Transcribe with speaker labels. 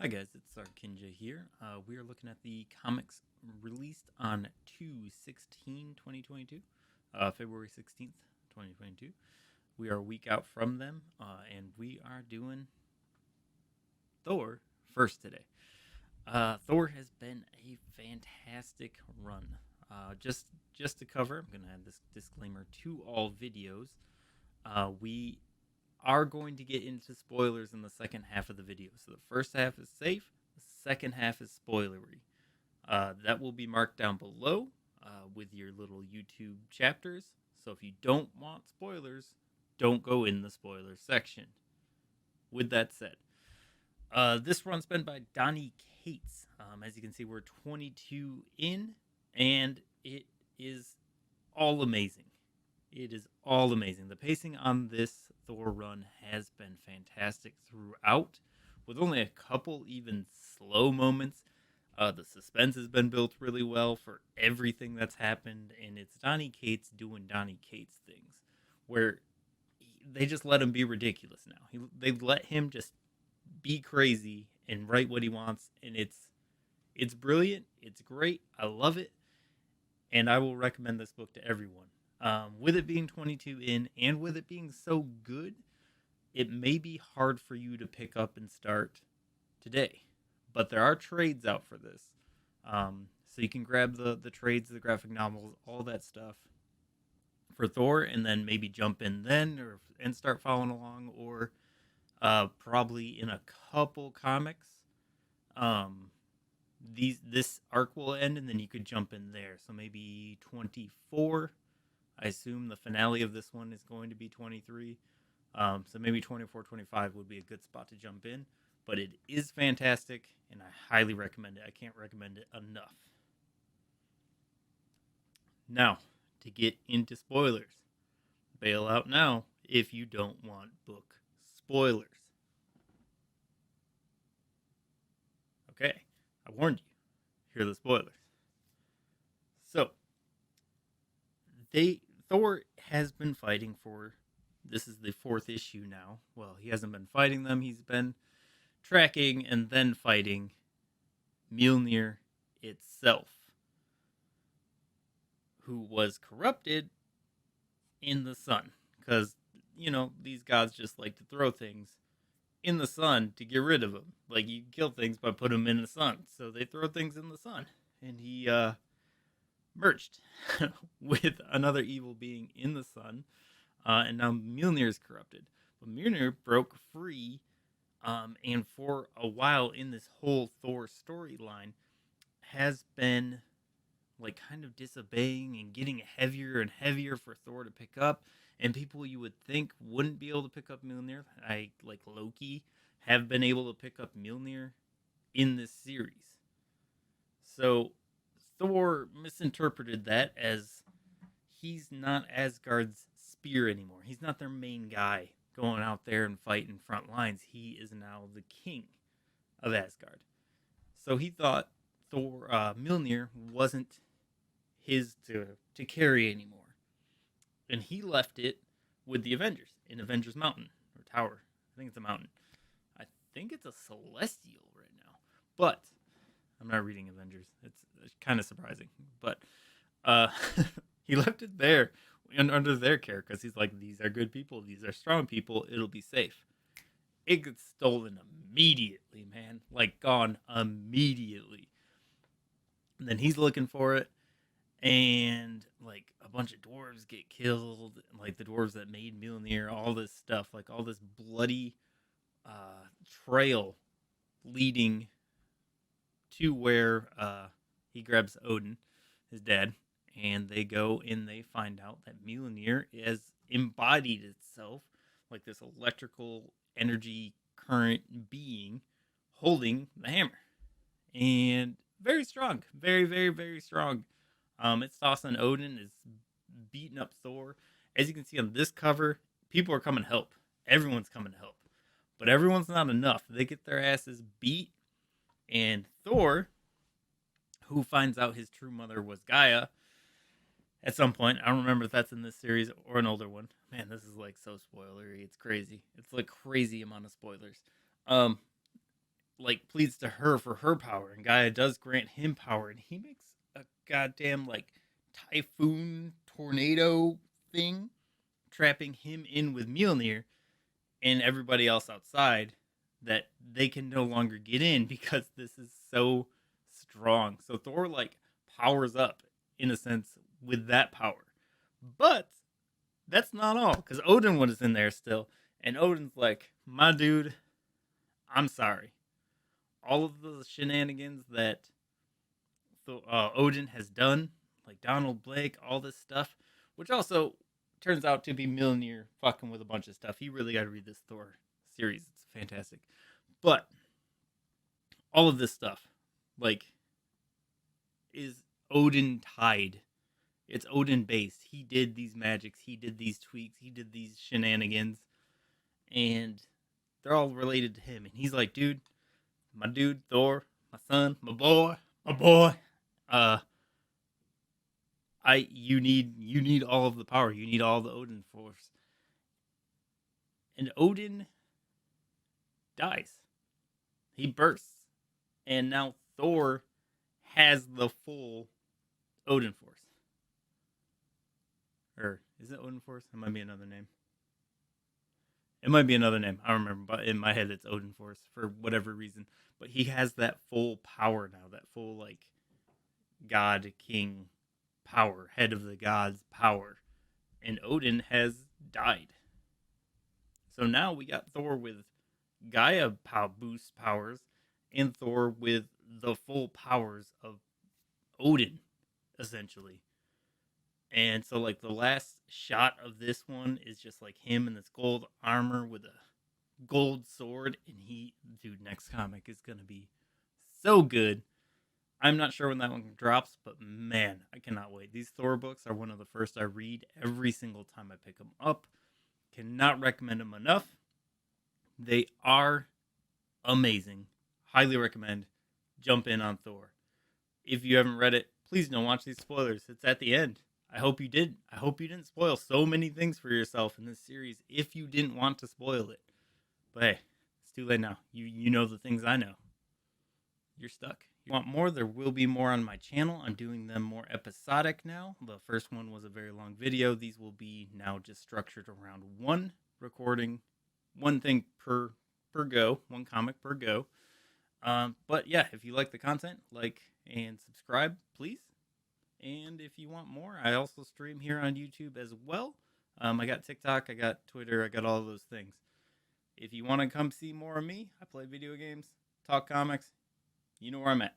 Speaker 1: Hi guys, it's Arkinja here. We are looking at the comics released on 2/16/2022, February 16th, 2022. We are a week out from them, and we are doing Thor first today. Thor has been a fantastic run. Just to cover, I'm going to add this disclaimer to all videos. We are going to get into spoilers in the second half of the video. So the first half is safe, the second half is spoilery. That will be marked down below with your little YouTube chapters. So if you don't want spoilers, don't go in the spoiler section. With that said, this run's been by Donnie Cates. As you can see, we're 22 in, and it is all amazing. It is all amazing. The pacing on this Thor run has been fantastic throughout, with only a couple even slow moments. The suspense has been built really well for everything that's happened, and it's Donnie Cates doing Donnie Cates things, where they just let him be ridiculous now. They let him just be crazy and write what he wants, and it's brilliant. It's great. I love it, and I will recommend this book to everyone. With it being 22 in and with it being so good, it may be hard for you to pick up and start today. But there are trades out for this. So you can grab the trades, the graphic novels, all that stuff for Thor, and then maybe jump in then and start following along, or probably in a couple comics. This arc will end, and then you could jump in there. So maybe 24. I assume the finale of this one is going to be 23. So maybe 24, 25 would be a good spot to jump in. But it is fantastic, and I highly recommend it. I can't recommend it enough. Now, to get into spoilers, bail out now if you don't want book spoilers. Okay, I warned you. Here are the spoilers. So, Thor has been fighting for, this is the fourth issue now. Well, he hasn't been fighting them. He's been tracking and then fighting Mjolnir itself, who was corrupted in the sun. Because, these gods just like to throw things in the sun to get rid of them. Like, you kill things by putting them in the sun. So they throw things in the sun. And he merged with another evil being in the sun. And now Mjolnir is corrupted. But Mjolnir broke free, and for a while in this whole Thor storyline has been like kind of disobeying and getting heavier and heavier for Thor to pick up. And people you would think wouldn't be able to pick up Mjolnir, like Loki, have been able to pick up Mjolnir in this series. So Thor misinterpreted that as he's not Asgard's spear anymore. He's not their main guy going out there and fighting front lines. He is now the king of Asgard. So he thought Mjolnir wasn't his to carry anymore, and he left it with the Avengers in Avengers Mountain or Tower. I think it's a mountain. I think it's a celestial right now, but I'm not reading Avengers. It's kind of surprising, but uh, he left it there under their care because he's like, these are good people, these are strong people, it'll be safe. It gets stolen immediately, man. Like, gone immediately. And then he's looking for it, and like a bunch of dwarves get killed, like the dwarves that made Mjolnir, all this stuff, like all this bloody trail leading to where he grabs Odin, his dad, and they go and they find out that Mjolnir has embodied itself like this electrical energy current being holding the hammer. And very strong. Very, very, very strong. It's tossing Odin, is beating up Thor. As you can see on this cover, people are coming to help. Everyone's coming to help. But everyone's not enough. They get their asses beat, and Thor, who finds out his true mother was Gaia at some point. I don't remember if that's in this series or an older one. Man, this is like so spoilery. It's crazy. It's like crazy amount of spoilers. Um, like pleads to her for her power, and Gaia does grant him power, and he makes a goddamn like typhoon tornado thing, trapping him in with Mjolnir and everybody else outside, that they can no longer get in because this is so strong. So Thor like powers up in a sense with that power. But that's not all, because Odin was in there still. And Odin's like, my dude, I'm sorry. All of the shenanigans that Odin has done, like Donald Blake, all this stuff, which also turns out to be Mjolnir fucking with a bunch of stuff. You really got to read this Thor series. It's fantastic. But all of this stuff, like, is Odin tied. It's Odin based. He did these magics. He did these tweaks. He did these shenanigans. And they're all related to him. And he's like, dude, my dude, Thor, my son, my boy. Uh, you need all of the power. You need all the Odin force. And Odin dies. He bursts. And now Thor has the full Odin force. Or is it Odin force? It might be another name. It might be another name. I don't remember, but in my head it's Odin force for whatever reason. But he has that full power now, that full like god king power, head of the gods power. And Odin has died. So now we got Thor with Gaia boost powers and Thor with the full powers of Odin, essentially. And so, like, the last shot of this one is just like him in this gold armor with a gold sword. And dude, next comic is going to be so good. I'm not sure when that one drops, but man, I cannot wait. These Thor books are one of the first I read every single time I pick them up. Cannot recommend them enough. They are amazing. Highly recommend. Jump in on Thor. If you haven't read it, please don't watch these spoilers. It's at the end. I hope you did. I hope you didn't spoil so many things for yourself in this series if you didn't want to spoil it. But hey, it's too late now. You know the things I know. You're stuck. You want more? There will be more on my channel. I'm doing them more episodic now. The first one was a very long video. These will be now just structured around one recording, one thing per go, one comic per go. But yeah, if you like the content, like and subscribe, please. And if you want more, I also stream here on YouTube as well. I got TikTok, I got Twitter, I got all those things. If you want to come see more of me, I play video games, talk comics, you know where I'm at.